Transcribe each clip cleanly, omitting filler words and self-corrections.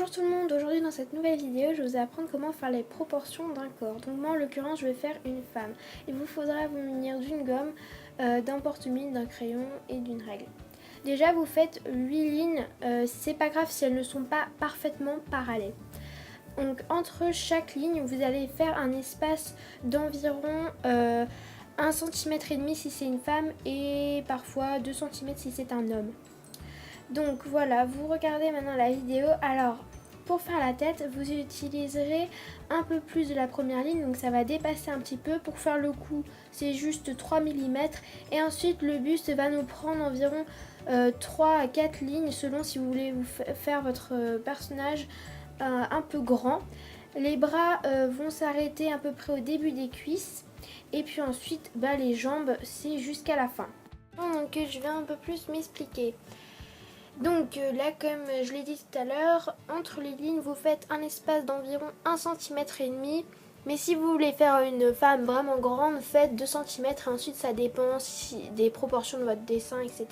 Bonjour tout le monde, aujourd'hui dans cette nouvelle vidéo je vais vous apprendre comment faire les proportions d'un corps. Donc moi en l'occurrence je vais faire une femme. Il vous faudra vous munir d'une gomme, d'un porte-mine, d'un crayon et d'une règle. Déjà vous faites 8 lignes, c'est pas grave si elles ne sont pas parfaitement parallèles. Donc entre chaque ligne vous allez faire un espace d'environ 1 cm et demi si c'est une femme et parfois 2 cm si c'est un homme. Donc voilà, vous regardez maintenant la vidéo. Alors pour faire la tête, vous utiliserez un peu plus de la première ligne, donc ça va dépasser un petit peu. Pour faire le cou, c'est juste 3 mm. Et ensuite le buste va nous prendre environ 3 à 4 lignes selon si vous voulez vous faire votre personnage un peu grand. Les bras vont s'arrêter à peu près au début des cuisses. Et puis ensuite, les jambes, c'est jusqu'à la fin. Donc je vais un peu plus m'expliquer. Donc là, comme je l'ai dit tout à l'heure, entre les lignes vous faites un espace d'environ 1 cm et demi. Mais si vous voulez faire une femme vraiment grande, faites 2 cm et ensuite ça dépend des proportions de votre dessin, etc.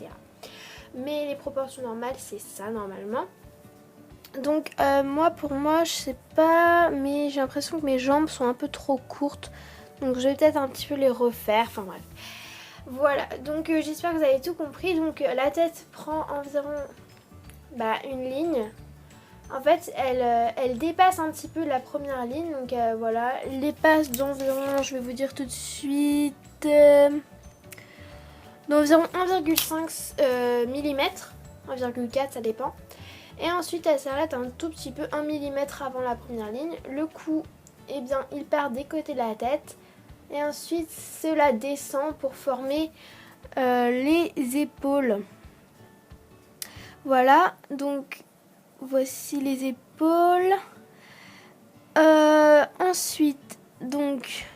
Mais les proportions normales, c'est ça normalement. Donc pour moi, je sais pas, mais j'ai l'impression que mes jambes sont un peu trop courtes. Donc je vais peut-être un petit peu les refaire, enfin bref. Voilà, donc j'espère que vous avez tout compris. Donc la tête prend environ une ligne. En fait, elle dépasse un petit peu la première ligne. Donc voilà, l'espace d'environ, je vais vous dire tout de suite, d'environ 1,5 mm, 1,4 ça dépend. Et ensuite, elle s'arrête un tout petit peu, 1 mm avant la première ligne. Le cou, eh bien, il part des côtés de la tête. Et ensuite, cela descend pour former les épaules. Voilà, donc voici les épaules. Ensuite, donc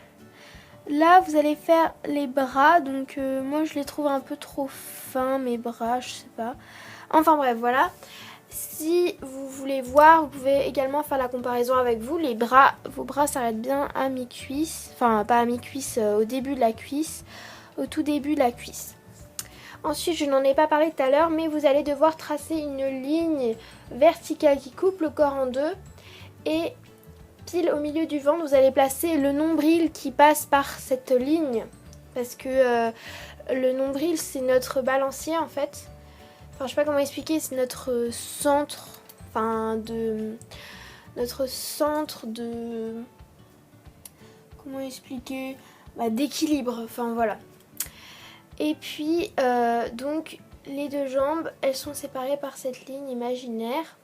là, vous allez faire les bras. Donc moi, je les trouve un peu trop fins, mes bras, je sais pas. Enfin bref, voilà. Si vous voulez voir, vous pouvez également faire la comparaison avec vous. Vos bras s'arrêtent bien à mi-cuisse. Enfin, pas à mi-cuisse, au début de la cuisse. Au tout début de la cuisse. Ensuite, je n'en ai pas parlé tout à l'heure, mais vous allez devoir tracer une ligne verticale qui coupe le corps en deux. Et pile au milieu du ventre, vous allez placer le nombril qui passe par cette ligne. Parce que le nombril, c'est notre balancier en fait. Enfin, je sais pas comment expliquer, c'est notre centre, comment expliquer, d'équilibre, enfin voilà. Et puis, donc, les deux jambes, elles sont séparées par cette ligne imaginaire.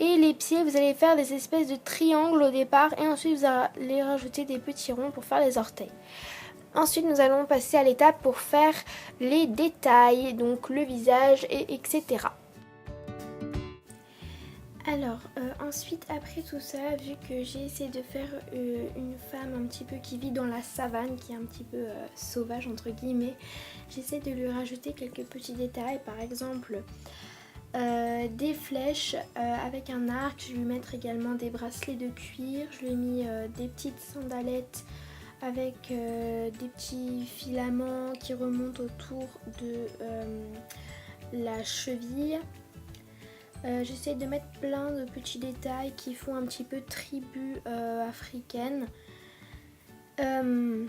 Et les pieds, vous allez faire des espèces de triangles au départ et ensuite vous allez rajouter des petits ronds pour faire les orteils. Ensuite, nous allons passer à l'étape pour faire les détails, donc le visage, etc. Alors, ensuite, après tout ça, vu que j'ai essayé de faire une femme un petit peu qui vit dans la savane, qui est un petit peu sauvage entre guillemets, j'essaie de lui rajouter quelques petits détails, par exemple des flèches avec un arc, je vais lui mettre également des bracelets de cuir, je lui ai mis des petites sandalettes avec des petits filaments qui remontent autour de la cheville. J'essaie de mettre plein de petits détails qui font un petit peu tribu africaine. Je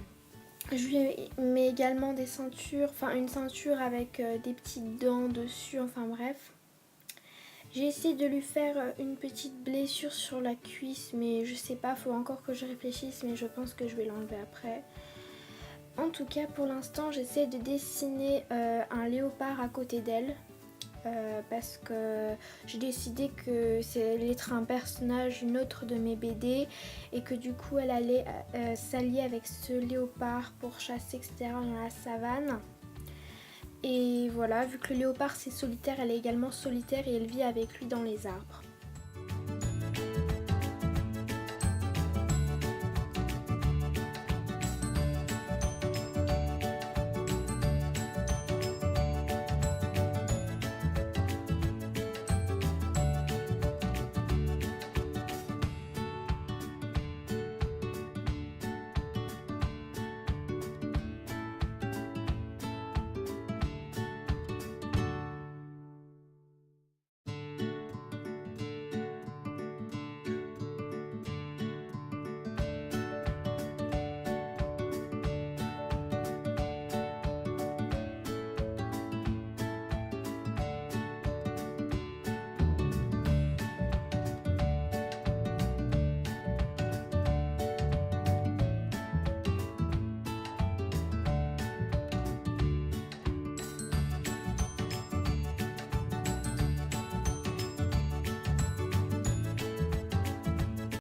lui mets également des ceintures, une ceinture avec des petites dents dessus, enfin bref. J'ai essayé de lui faire une petite blessure sur la cuisse, mais je sais pas, faut encore que je réfléchisse, mais je pense que je vais l'enlever après. En tout cas, pour l'instant, j'essaie de dessiner un léopard à côté d'elle. Parce que j'ai décidé que ça allait être un personnage, une autre de mes BD, et que du coup elle allait s'allier avec ce léopard pour chasser, etc. dans la savane. Et voilà, vu que le léopard c'est solitaire, elle est également solitaire et elle vit avec lui dans les arbres.